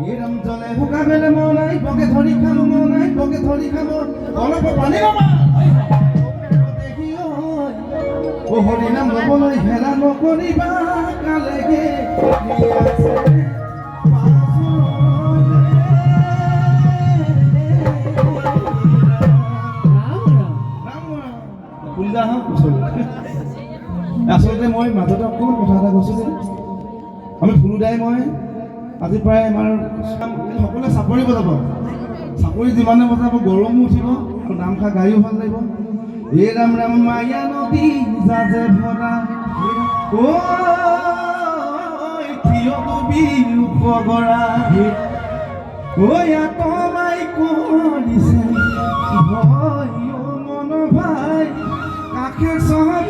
এরম জলে শুকাবেলে মনাই বকে ধরি খাব মনাই বকে ধরি খাব অলপ পানী ল'বা দেখি ঐ হৰি নাম ল'বলৈ হেলা নকৰিবা কালেগে আচলতে মই মাজতে অকণমান কথা এটা কৈছোঁ যে আমি ফুলুদাই মই আজি প্ৰায় আমাৰ সকলোৱে চাপৰি বজাব চাপৰি যিমানে বজাব গৰমো উঠিব আৰু নামখা গাড়ীও ভাল লাগিব এই ৰাম ৰাম মায়া নদী যাজে ভৰা ঐ থিয় তুমি উপগৰা ঐ আতমাই কৰিছে ভয় মন ভাই কাষে চহাই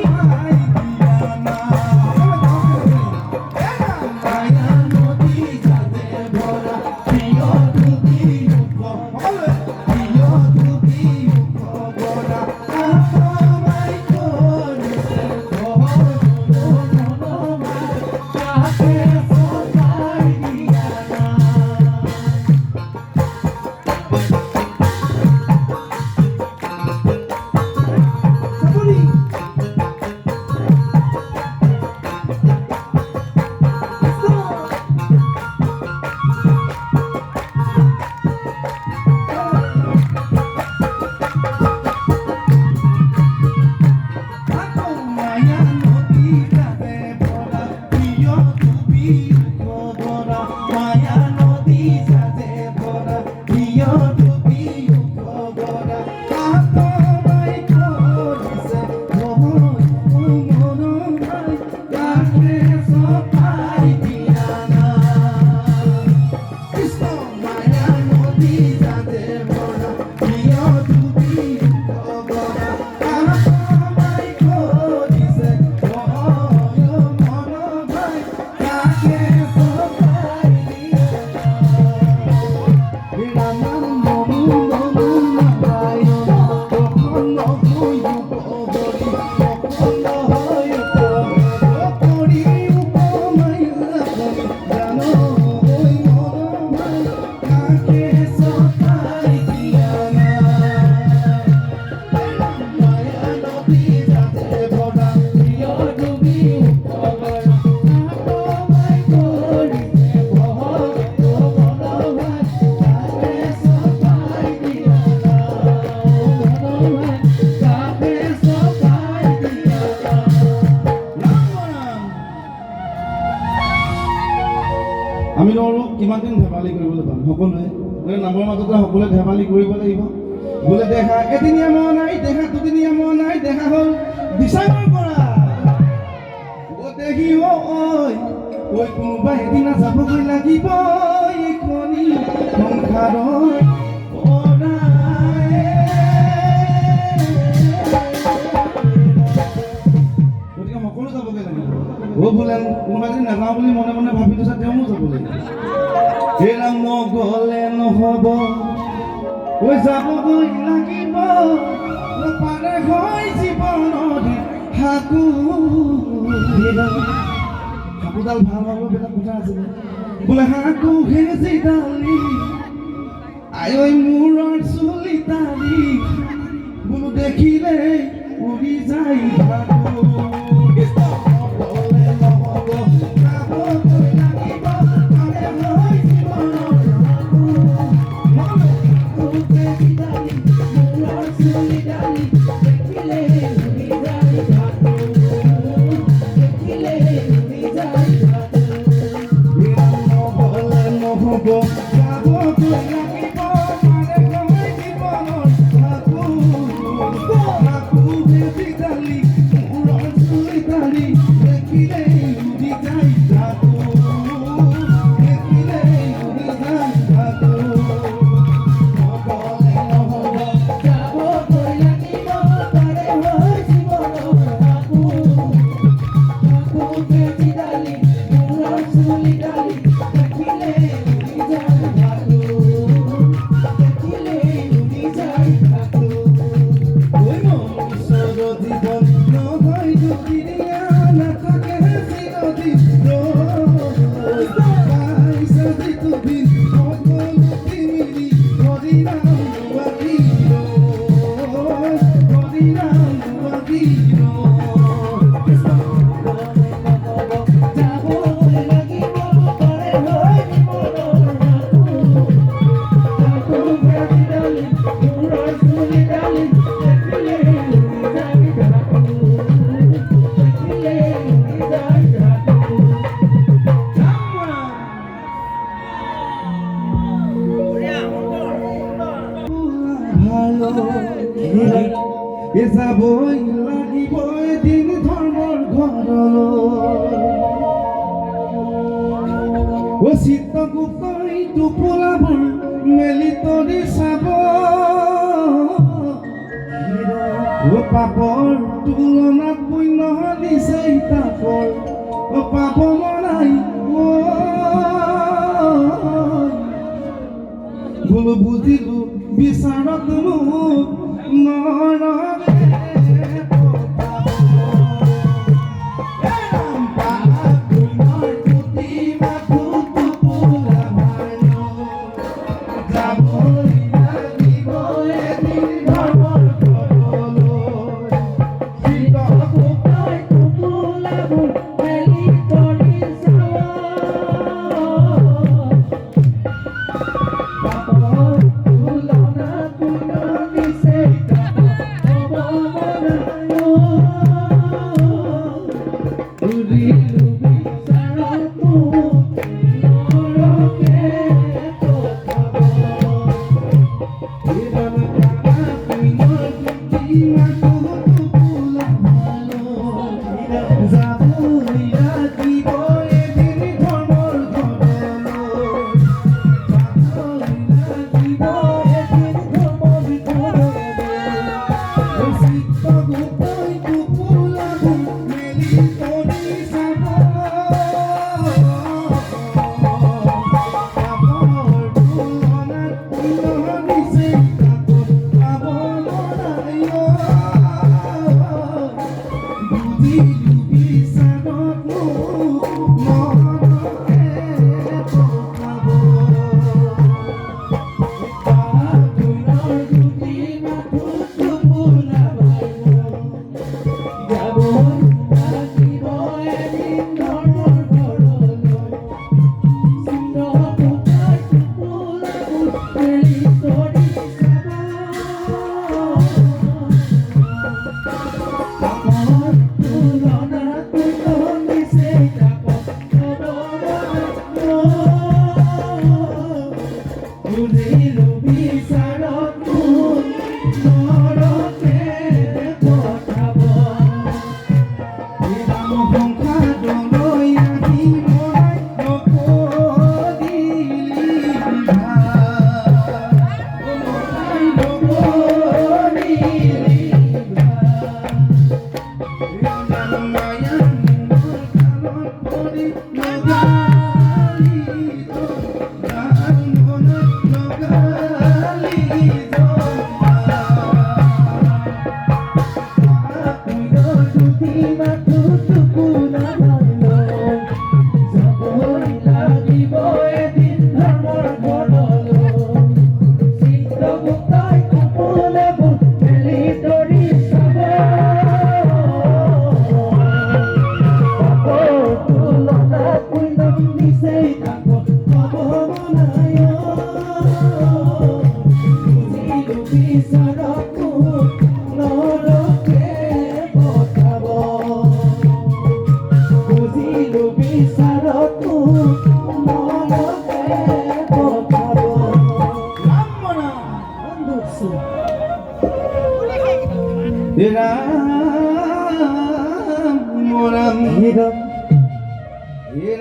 আমি নোৱাৰো কিমান দিন ধেমালি কৰিবলৈ পাম সকলোৱে বোলে নামৰ মাজতে সকলোৱে ধেমালি কৰিব লাগিব বোলে দেখা এদিনীয়া মন নাই দেখা দুদিনীয়া মন নাই দেখা হ'ল ডিচেম্বৰ পৰা দেখি ঐ কোনোবা এদিনা যাবগৈ লাগিব এইখনি সংসাৰৰ গতিকে সকলো যাবগৈ লাগিব বোলে কোনোবা এদিন নাযাওঁ বুলি মনে মনে ভাবি থৈছে তেওঁও যাব লাগিব এৰা নগ'লে নহ'ব ঐ যাবগৈ লাগিব পাৰে হয় জীৱনত হাকুডাল ভাল হ'ব বেলেগ কথা আছিলে বোলে হাকু হেজি ডালি আই মূৰৰ চুলি তালি বোলো দেখিলে উৰি যায় ভাগো জীবন নহয় দুখিয়া নাথাকে যাবই লাগিব এদিন ধৰ্মৰ ঘৰলৈ ও চিত্ৰগুপ্তই টোপোলাবোৰ মেলি তৰি চাব ও পাপৰ তুলনাত পুণ্য দিছেই তাপৰ ও পাপ মৰাই ভুল বুজিলো বিচাৰত মোক নৰকে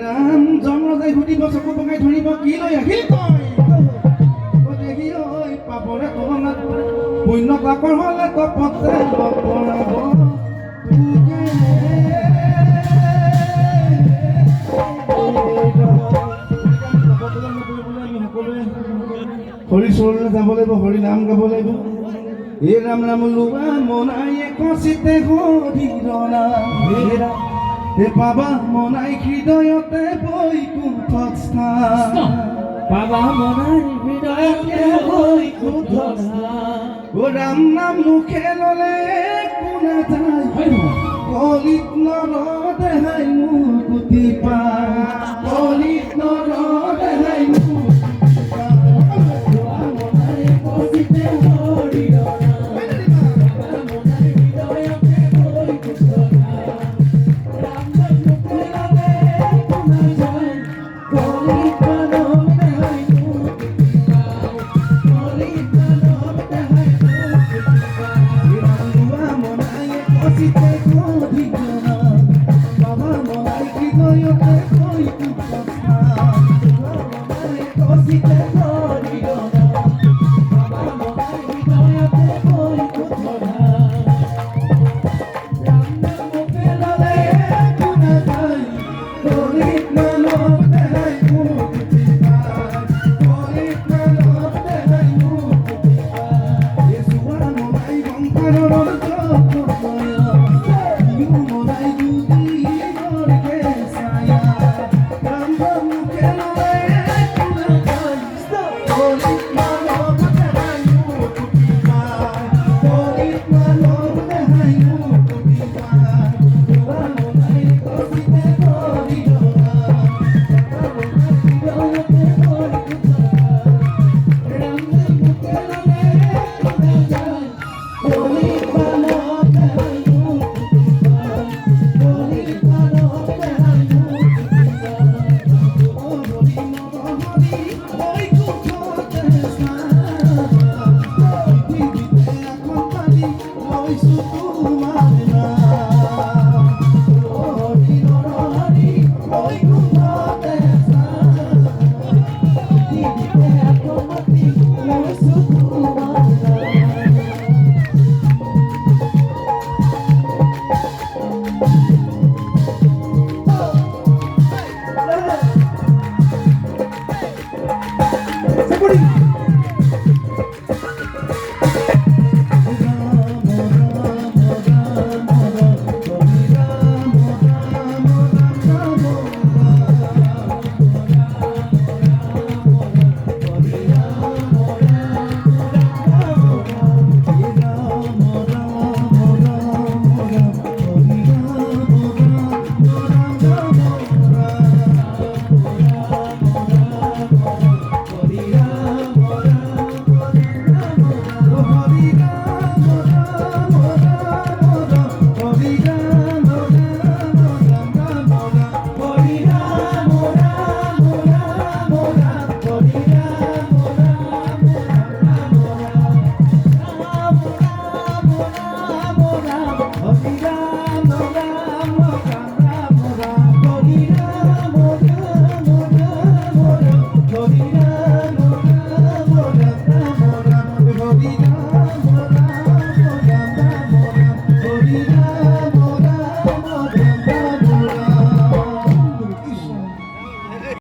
ৰাম জমৰজাই সুধিব চকু পকাই ধৰিব কি লৈ আহিল তই দেখি ঐ পাপৰে তুলনাত পুণ্য পাপৰ হলে তপতে পৰাব হৰি চৰণলৈ যাব লাগিব হৰি নাম গাব লাগিব হে ৰাম ৰাম লোৱা মনাই কচিতে হৰিৰণা হে পাবা মনাই হৃদয়তে বৈকুণ্ঠত স্থান পাবা মনাই হৃদয়তে বৈকুণ্ঠত স্থান ও ৰাম নাম মুখে ললে কোনে যায় কলিত নৰদেহাই মোৰ গুটি পায় কলিত নৰদেহাই মোৰ কে